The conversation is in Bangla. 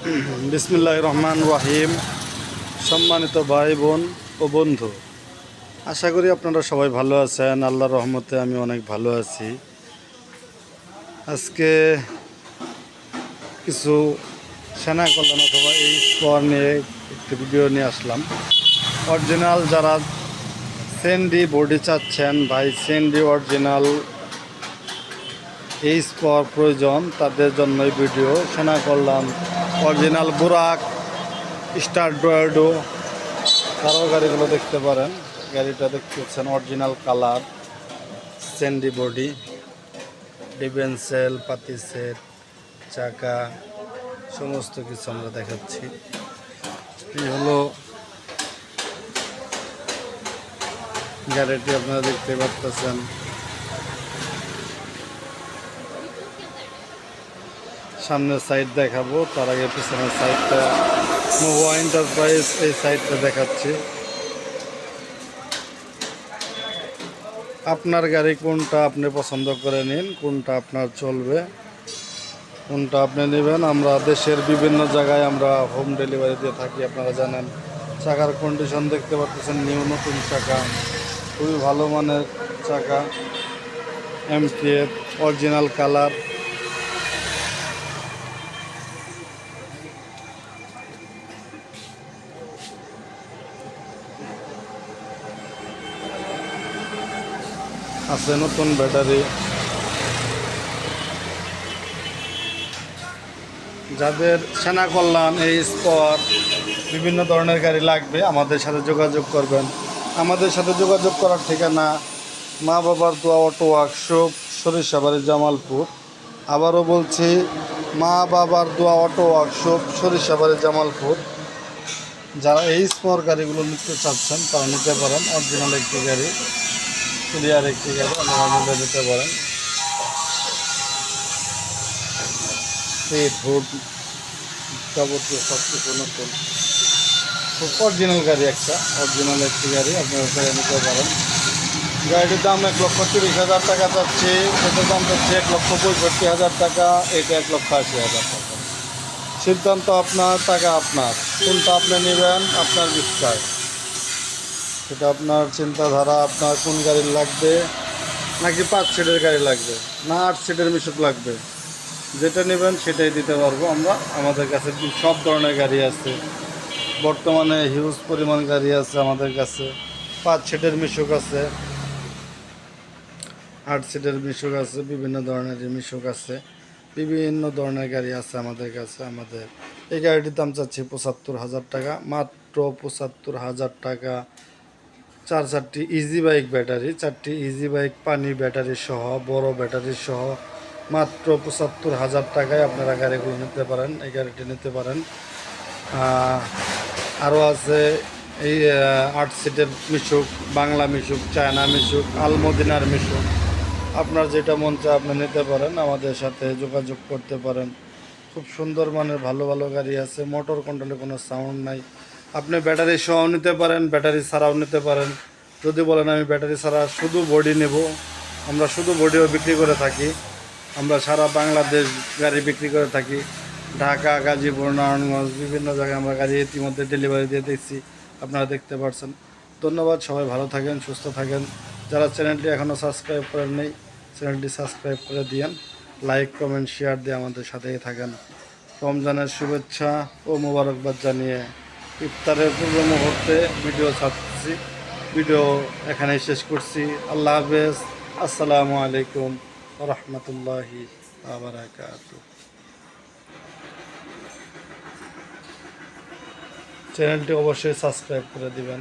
বিসমিল্লাহির রহমানির রহিম। সম্মানিত ভাই বোন ও বন্ধু, আশা করি আপনারা সবাই ভালো আছেন। আল্লাহর রহমতে আমি অনেক ভালো আছি। আজকে কিছু সেনা কল্যাণ অথবা এই স্পর নিয়ে একটি ভিডিও নিয়ে আসলাম। অরিজিনাল যারা সেন্ডি বডি চাচ্ছেন, ভাই সেন্ডি অরিজিনাল এই স্পর প্রয়োজন, তাদের জন্যই ভিডিও। সেনা কল্যাণ অরিজিনাল বুরাক, স্টার ড্রয়েডো আরও গাড়িগুলো দেখতে পারেন। গাড়িটা দেখতে পাচ্ছেন অরিজিনাল কালার, সেন্ডি বডি, ডিফেন্সেল, পাতি সেট, চাকা, সমস্ত কিছু আমরা দেখাচ্ছি। এই হলো গাড়িটি, আপনারা দেখতে পাচ্ছেন। সামনের সাইড দেখাবো, তার আগে পিছনের সাইডটা নোভা এন্টারপ্রাইজ এই সাইডটা দেখাচ্ছি। আপনার গাড়ি কোনটা আপনি পছন্দ করে নিন, কোনটা আপনার চলবে, কোনটা আপনি নেবেন। আমরা দেশের বিভিন্ন জায়গায় আমরা হোম ডেলিভারি দিয়ে থাকি, আপনারা জানেন। চাকার কন্ডিশন দেখতে পাচ্ছেন, নিউ নতুন চাকা, খুবই ভালো মানের চাকা, MTF অরিজিনাল কালার। আছে নতুন ব্যাটারি। যাদের সেনা কল্যাণ এই স্পর বিভিন্ন ধরনের গাড়ি লাগবে, আমাদের সাথে যোগাযোগ করবেন। আমাদের সাথে যোগাযোগ করার ঠিকানা মা বাবার দোয়া অটো ওয়ার্কশপ, সরিষাবাড়ি, জামালপুর। আবারও বলছি, মা বাবার দোয়া অটো ওয়ার্কশপ, সরিষাবাড়ি, জামালপুর। যারা এই স্পর গাড়িগুলো নিতে চাচ্ছেন তারা নিতে পারেন। অরিজিনাল একটি গাড়ি, ক্লিয়ার একটি গাড়ি, আপনারা নিতে নিতে পারেন। সিট, হুড, যাবতীয় সব কিছু নতুন, খুব অরিজিনাল গাড়ি, অরিজিনাল একটি গাড়ি, আপনারা নিতে পারেন। গাড়িটির দাম 1,30,000 টাকা চাচ্ছি। এটার দাম চাচ্ছি 1,65,000 টাকা, এটা 1,80,000 টাকা। সিদ্ধান্ত আপনার, টাকা আপনার, কোনটা আপনি নেবেন আপনার বিষয়, সেটা আপনার চিন্তাধারা। আপনার কোন গাড়ি লাগবে, নাকি 5 সিটের গাড়ি লাগবে, না 8 সিটের মিশুক লাগবে, যেটা নেবেন সেটাই দিতে পারবো আমরা। আমাদের কাছে সব ধরনের গাড়ি আছে, বর্তমানে হিউজ পরিমাণ গাড়ি আছে আমাদের কাছে। 5 সিটের মিশুক আছে, 8 সিটের মিশুক আছে, বিভিন্ন ধরনের মিশুক আছে, বিভিন্ন ধরনের গাড়ি আছে আমাদের কাছে। আমাদের এই গাড়িটির দাম চাচ্ছি 75,000 টাকা, মাত্র 75,000 টাকা। 4টি ইজি বাইক ব্যাটারি, 4টি ইজি বাইক পানি ব্যাটারি সহ, বড় ব্যাটারি সহ, মাত্র 75,000 টাকায় আপনারা গাড়িগুলো নিতে পারেন, এই গাড়িটি নিতে পারেন। আরও আছে এই 8 সিটের মিশুক, বাংলা মিশুক, চায়না মিশুক, আলমদিনার মিশুক। আপনার যেটা মন চায় আপনি নিতে পারেন, আমাদের সাথে যোগাযোগ করতে পারেন। খুব সুন্দর মানের ভালো ভালো গাড়ি আছে, মোটর কন্ট্রোলে কোনো সাউন্ড নাই। আপনি ব্যাটারি সহ নিতে পারেন, ব্যাটারি ছাড়াও নিতে পারেন। যদি বলেন আমি ব্যাটারি ছাড়া শুধু বডি নেব, আমরা শুধু বডিও বিক্রি করে থাকি। আমরা সারা বাংলাদেশ গাড়ি বিক্রি করে থাকি, ঢাকা, গাজীপুর, নারায়ণগঞ্জ, বিভিন্ন জায়গায় আমরা গাড়ি ইতিমধ্যে ডেলিভারি দিয়ে দিচ্ছি, আপনারা দেখতে পাচ্ছেন। ধন্যবাদ, সবাই ভালো থাকেন, সুস্থ থাকেন। যারা চ্যানেলটি এখনও সাবস্ক্রাইব করেন নেই, চ্যানেলটি সাবস্ক্রাইব করে দিয়েন, লাইক, কমেন্ট, শেয়ার দিয়ে আমাদের সাথেই থাকেন। রমজানের শুভেচ্ছা ও মোবারকবাদ জানিয়ে ইফতারের পূর্ব মুহূর্তে ভিডিও ছাড়ছি, ভিডিও এখানেই শেষ করছি। আল্লাহ হাফেজ, আসসালামু আলাইকুম ওয়া রাহমাতুল্লাহি ওয়া বারাকাতুহু। চ্যানেলটি অবশ্যই সাবস্ক্রাইব করে দিবেন।